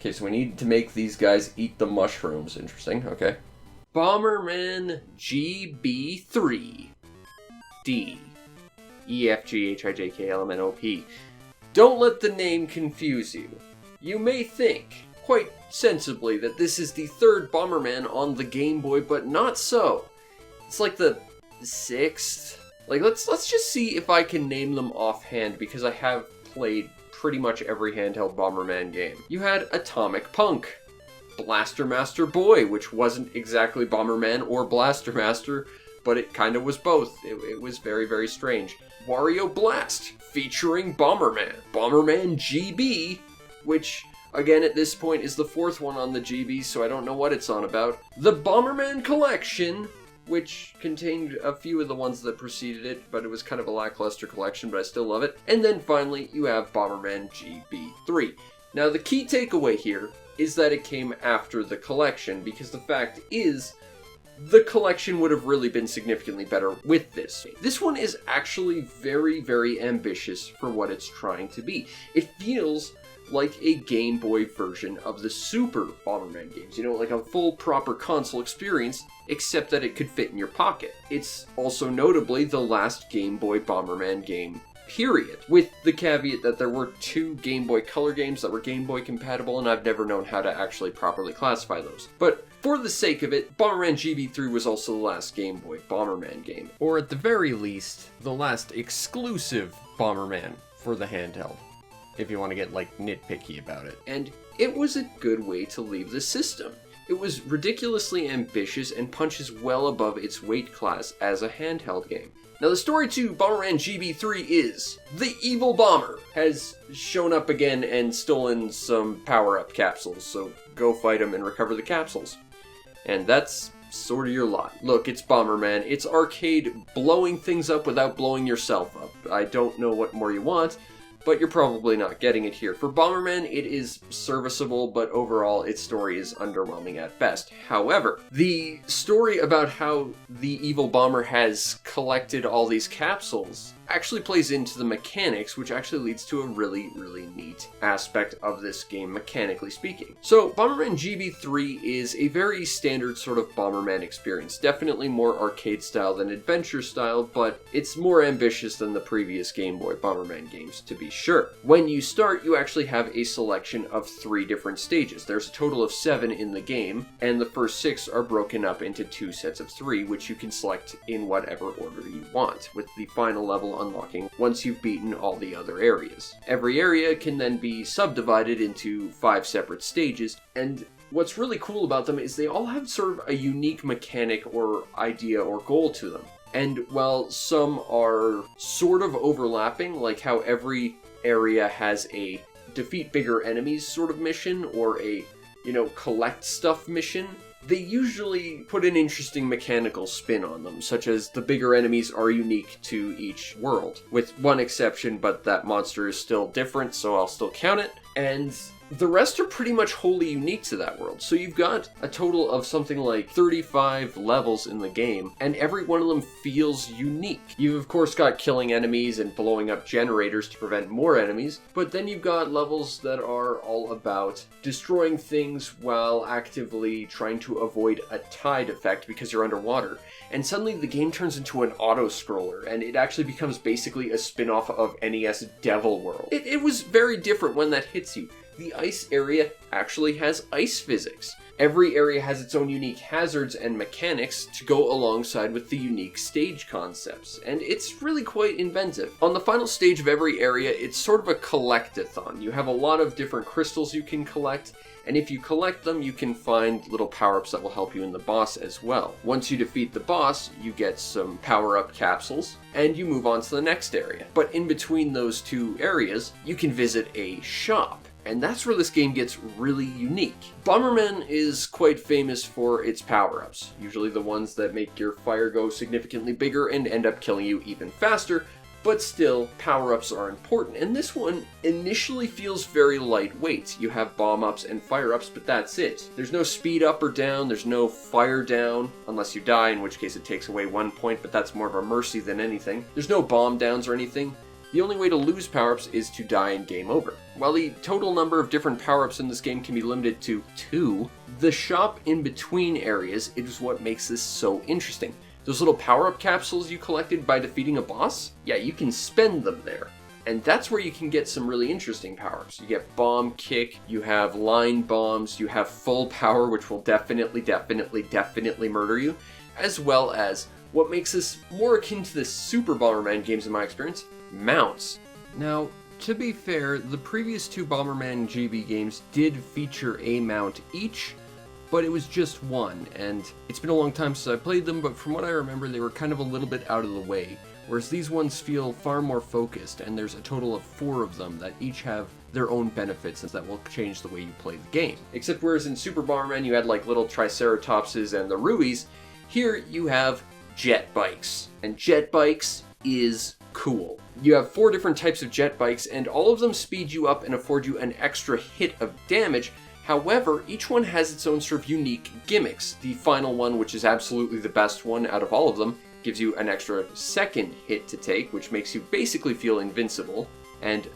Okay, so we need to make these guys eat the mushrooms. Interesting, okay. Bomberman GB3. D. E, F, G, H, I, J, K, L, M, N, O, P. Don't let the name confuse you. You may think, quite sensibly, that this is the third Bomberman on the Game Boy, but not so. It's like the sixth. Like, let's just see if I can name them offhand, because I have played pretty much every handheld Bomberman game. You had Atomic Punk, Blaster Master Boy, which wasn't exactly Bomberman or Blaster Master, but it kind of was both. It was very, very strange. Wario Blast, featuring Bomberman. Bomberman GB, which, again, at this point is the fourth one on the GB, so I don't know what it's on about. The Bomberman Collection, which contained a few of the ones that preceded it, but it was kind of a lackluster collection, but I still love it. And then finally, you have Bomberman GB3. Now, the key takeaway here is that it came after the collection, because the fact is, the collection would have really been significantly better with this. This one is actually very, very ambitious for what it's trying to be. It feels like a Game Boy version of the Super Bomberman games. You know, like a full, proper console experience, except that it could fit in your pocket. It's also notably the last Game Boy Bomberman game, period. With the caveat that there were 2 Game Boy Color games that were Game Boy compatible, and I've never known how to actually properly classify those. But for the sake of it, Bomberman GB3 was also the last Game Boy Bomberman game. Or at the very least, the last exclusive Bomberman for the handheld, if you want to get, like, nitpicky about it. And it was a good way to leave the system. It was ridiculously ambitious and punches well above its weight class as a handheld game. Now, the story to Bomberman GB3 is, the evil bomber has shown up again and stolen some power-up capsules, so go fight him and recover the capsules. And that's sort of your lot. Look, it's Bomberman. It's arcade blowing things up without blowing yourself up. I don't know what more you want, but you're probably not getting it here. For Bomberman, it is serviceable, but overall, its story is underwhelming at best. However, the story about how the evil bomber has collected all these capsules actually plays into the mechanics, which actually leads to a really, really neat aspect of this game, mechanically speaking. So, Bomberman GB3 is a very standard sort of Bomberman experience. Definitely more arcade style than adventure style, but it's more ambitious than the previous Game Boy Bomberman games, to be sure. When you start, you actually have a selection of 3 different stages. There's a total of 7 in the game, and the first 6 are broken up into 2 sets of 3, which you can select in whatever order you want, with the final level unlocking once you've beaten all the other areas. Every area can then be subdivided into 5 separate stages, and what's really cool about them is they all have sort of a unique mechanic or idea or goal to them. And while some are sort of overlapping, like how every area has a defeat bigger enemies sort of mission or a, collect stuff mission, they usually put an interesting mechanical spin on them, such as the bigger enemies are unique to each world, with one exception, but that monster is still different, so I'll still count it, and the rest are pretty much wholly unique to that world. So you've got a total of something like 35 levels in the game, and every one of them feels unique. You've of course got killing enemies and blowing up generators to prevent more enemies, but then you've got levels that are all about destroying things while actively trying to avoid a tide effect because you're underwater. And suddenly the game turns into an auto-scroller, and it actually becomes basically a spin-off of NES Devil World. It was very different when that hits you. The ice area actually has ice physics. Every area has its own unique hazards and mechanics to go alongside with the unique stage concepts, and it's really quite inventive. On the final stage of every area, it's sort of a collect-a-thon. You have a lot of different crystals you can collect, and if you collect them, you can find little power-ups that will help you in the boss as well. Once you defeat the boss, you get some power-up capsules, and you move on to the next area. But in between those 2 areas, you can visit a shop. And that's where this game gets really unique. Bomberman is quite famous for its power-ups, usually the ones that make your fire go significantly bigger and end up killing you even faster, but still, power-ups are important, and this one initially feels very lightweight. You have bomb-ups and fire-ups, but that's it. There's no speed up or down, there's no fire down, unless you die, in which case it takes away 1 point, but that's more of a mercy than anything. There's no bomb downs or anything. The only way to lose power-ups is to die and game over. While the total number of different power-ups in this game can be limited to 2, the shop in between areas is what makes this so interesting. Those little power-up capsules you collected by defeating a boss, yeah, you can spend them there. And that's where you can get some really interesting power-ups. You get Bomb Kick, you have Line Bombs, you have Full Power, which will definitely murder you, as well as what makes this more akin to the Super Bomberman games in my experience, mounts. Now, to be fair, the previous 2 Bomberman GB games did feature a mount each, but it was just one, and it's been a long time since I played them, but from what I remember, they were kind of a little bit out of the way. Whereas these ones feel far more focused, and there's a total of 4 of them that each have their own benefits that will change the way you play the game. Except whereas in Super Bomberman you had like little Triceratopses and the Ruies, here you have jet bikes. And jet bikes is cool. You have 4 different types of jet bikes, and all of them speed you up and afford you an extra hit of damage. However, each one has its own sort of unique gimmicks. The final one, which is absolutely the best one out of all of them, gives you an extra second hit to take, which makes you basically feel invincible, and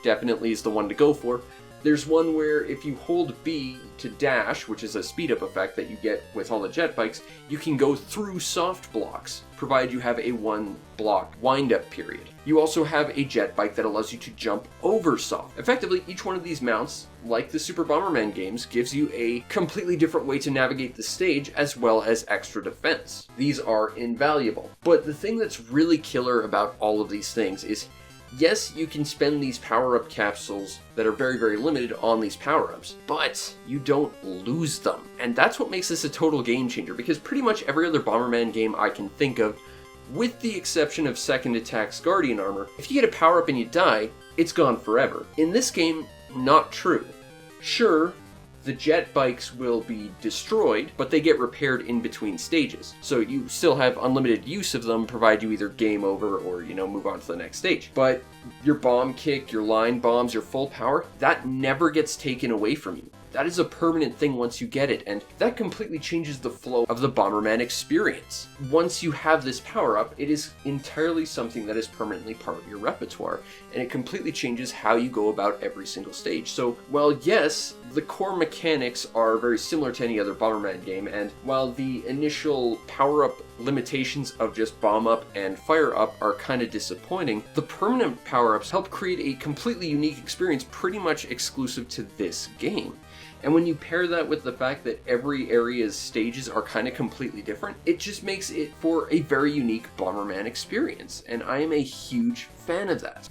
definitely is the one to go for. There's one where if you hold B to dash, which is a speed up effect that you get with all the jet bikes, you can go through soft blocks, provided you have a 1 block wind up period. You also have a jet bike that allows you to jump over soft. Effectively, each one of these mounts, like the Super Bomberman games, gives you a completely different way to navigate the stage as well as extra defense. These are invaluable. But the thing that's really killer about all of these things is, yes, you can spend these power-up capsules that are very limited on these power-ups, but you don't lose them. And that's what makes this a total game changer, because pretty much every other Bomberman game I can think of, with the exception of Second Attack's Guardian Armor, if you get a power-up and you die, it's gone forever. In this game, not true. Sure, the jet bikes will be destroyed, but they get repaired in between stages. So you still have unlimited use of them, provided you either game over or, move on to the next stage. But your bomb kick, your line bombs, your full power, that never gets taken away from you. That is a permanent thing once you get it, and that completely changes the flow of the Bomberman experience. Once you have this power-up, it is entirely something that is permanently part of your repertoire, and it completely changes how you go about every single stage. So, while yes, the core mechanics are very similar to any other Bomberman game, and while the initial power-up limitations of just bomb up and fire up are kind of disappointing, the permanent power-ups help create a completely unique experience pretty much exclusive to this game. And when you pair that with the fact that every area's stages are kind of completely different, it just makes it for a very unique Bomberman experience, and I am a huge fan of that.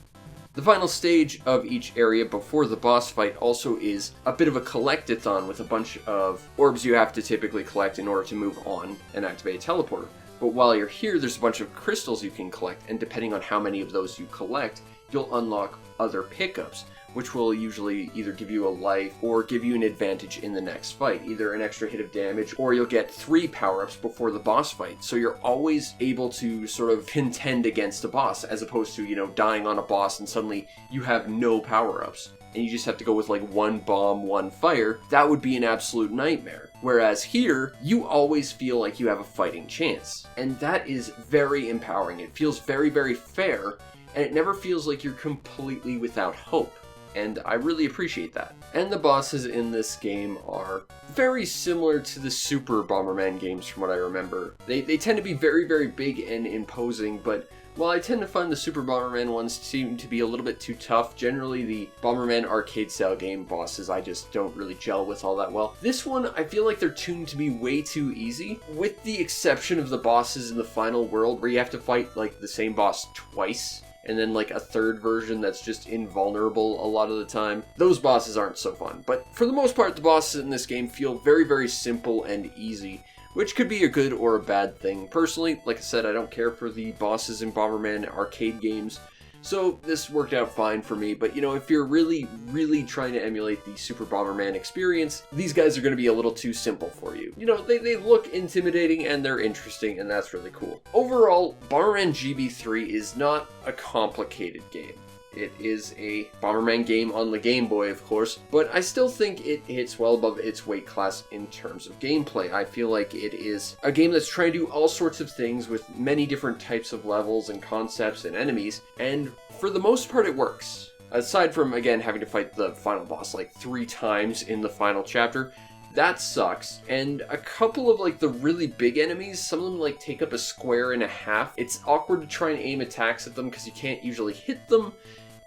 The final stage of each area before the boss fight also is a bit of a collect-a-thon with a bunch of orbs you have to typically collect in order to move on and activate a teleporter. But while you're here, there's a bunch of crystals you can collect, and depending on how many of those you collect, you'll unlock other pickups, which will usually either give you a life or give you an advantage in the next fight, either an extra hit of damage, or you'll get 3 power-ups before the boss fight. So you're always able to sort of contend against a boss, as opposed to, dying on a boss and suddenly you have no power-ups, and you just have to go with like 1 bomb, 1 fire. That would be an absolute nightmare. Whereas here, you always feel like you have a fighting chance. And that is very empowering. It feels very fair, and it never feels like you're completely without hope. And I really appreciate that. And the bosses in this game are very similar to the Super Bomberman games from what I remember. They tend to be very big and imposing, but while I tend to find the Super Bomberman ones seem to be a little bit too tough, generally the Bomberman arcade-style game bosses I just don't really gel with all that well. This one, I feel like they're tuned to be way too easy, with the exception of the bosses in the final world where you have to fight like the same boss twice, and then like a third version that's just invulnerable a lot of the time. Those bosses aren't so fun, but for the most part the bosses in this game feel very simple and easy, which could be a good or a bad thing. Personally, like I said, I don't care for the bosses in Bomberman arcade games, so this worked out fine for me. But if you're really trying to emulate the Super Bomberman experience, these guys are going to be a little too simple for you. They look intimidating and they're interesting, and that's really cool. Overall, Bomberman GB3 is not a complicated game. It is a Bomberman game on the Game Boy, of course, but I still think it hits well above its weight class in terms of gameplay. I feel like it is a game that's trying to do all sorts of things with many different types of levels and concepts and enemies, and for the most part it works. Aside from, again, having to fight the final boss like 3 times in the final chapter, that sucks. And a couple of like the really big enemies, some of them like take up a square and a half. It's awkward to try and aim attacks at them because you can't usually hit them.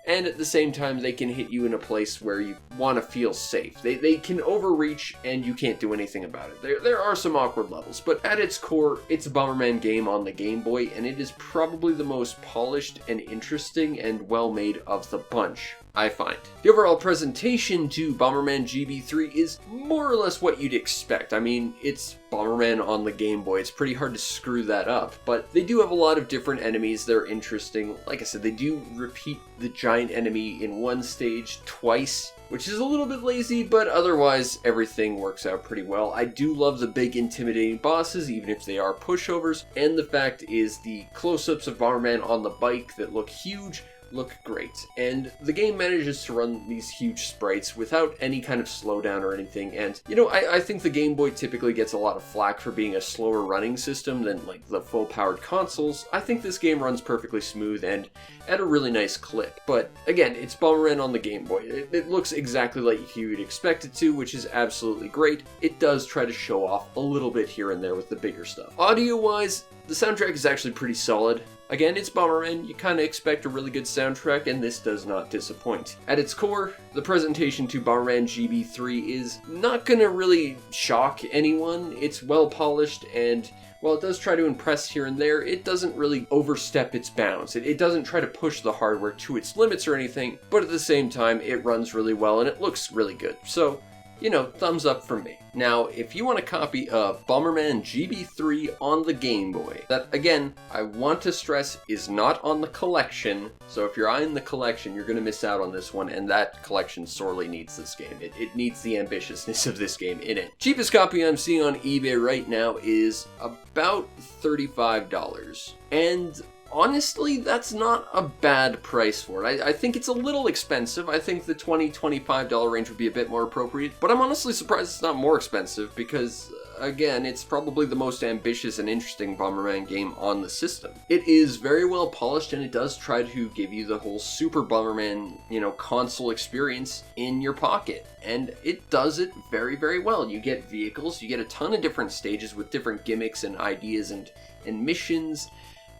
And at the same time, they can hit you in a place where you want to feel safe. They can overreach, and you can't do anything about it. There are some awkward levels, but at its core, it's a Bomberman game on the Game Boy, and it is probably the most polished and interesting and well-made of the bunch, I find. The overall presentation to Bomberman GB3 is more or less what you'd expect. I mean, it's Bomberman on the Game Boy. It's pretty hard to screw that up, but they do have a lot of different enemies that are interesting. Like I said, they do repeat the giant enemy in one stage twice, which is a little bit lazy, but otherwise everything works out pretty well. I do love the big intimidating bosses, even if they are pushovers, and the fact is the close-ups of Bomberman on the bike that look huge look great, and the game manages to run these huge sprites without any kind of slowdown or anything. And you know, I think the Game Boy typically gets a lot of flack for being a slower running system than like the full powered consoles. I think this game runs perfectly smooth and at a really nice clip. But again, it's Bomberman on the Game Boy. It looks exactly like you'd expect it to, which is absolutely great. It does try to show off a little bit here and there with the bigger stuff. Audio wise, the soundtrack is actually pretty solid. Again, it's Bomberman, you kind of expect a really good soundtrack, and this does not disappoint. At its core, the presentation to Bomberman GB3 is not gonna really shock anyone. It's well polished, and while it does try to impress here and there, it doesn't really overstep its bounds. It doesn't try to push the hardware to its limits or anything, but at the same time, it runs really well and it looks really good. So, you know, thumbs up from me. Now, if you want a copy of Bomberman GB3 on the Game Boy, that, again, I want to stress is not on the collection, so if you're eyeing the collection, you're going to miss out on this one, and that collection sorely needs this game. It needs the ambitiousness of this game in it. Cheapest copy I'm seeing on eBay right now is about $35, and honestly, that's not a bad price for it. I think it's a little expensive. I think the $20, $25 range would be a bit more appropriate, but I'm honestly surprised it's not more expensive because, again, it's probably the most ambitious and interesting Bomberman game on the system. It is very well polished, and it does try to give you the whole Super Bomberman, you know, console experience in your pocket. And it does it very, very well. You get vehicles, you get a ton of different stages with different gimmicks and ideas and missions.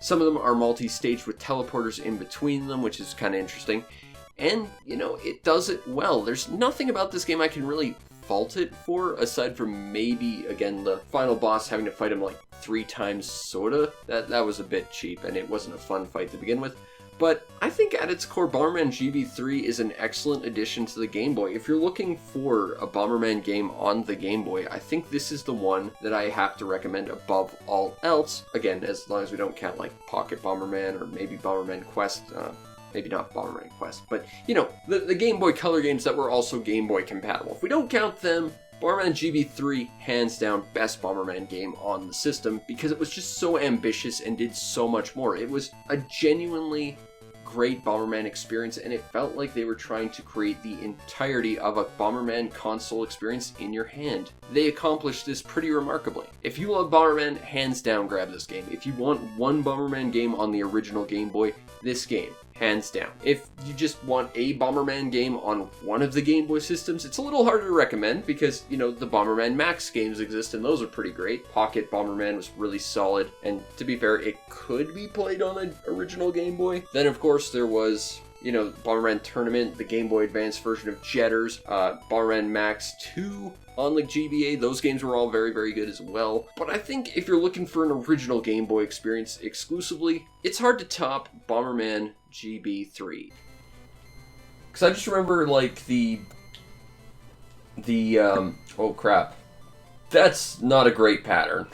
Some of them are multi-staged with teleporters in between them, which is kind of interesting. And, you know, it does it well. There's nothing about this game I can really fault it for, aside from maybe, again, the final boss having to fight him like 3 times, sorta. That was a bit cheap, and it wasn't a fun fight to begin with. But I think at its core, Bomberman GB3 is an excellent addition to the Game Boy. If you're looking for a Bomberman game on the Game Boy, I think this is the one that I have to recommend above all else. Again, as long as we don't count like Pocket Bomberman or maybe Bomberman Quest. Maybe not Bomberman Quest, but you know, the Game Boy Color games that were also Game Boy compatible. If we don't count them, Bomberman GB3, hands down, best Bomberman game on the system because it was just so ambitious and did so much more. It was a genuinely great Bomberman experience, and it felt like they were trying to create the entirety of a Bomberman console experience in your hand. They accomplished this pretty remarkably. If you love Bomberman, hands down grab this game. If you want one Bomberman game on the original Game Boy, this game. Hands down. If you just want a Bomberman game on one of the Game Boy systems, it's a little harder to recommend because, you know, the Bomberman Max games exist and those are pretty great. Pocket Bomberman was really solid, and to be fair, it could be played on an original Game Boy. Then, of course, there was, you know, Bomberman Tournament, the Game Boy Advance version of Jetters, Bomberman Max 2 on the GBA. Those games were all very, very good as well. But I think if you're looking for an original Game Boy experience exclusively, it's hard to top Bomberman GB3. Because I just remember, like, oh crap. That's not a great pattern.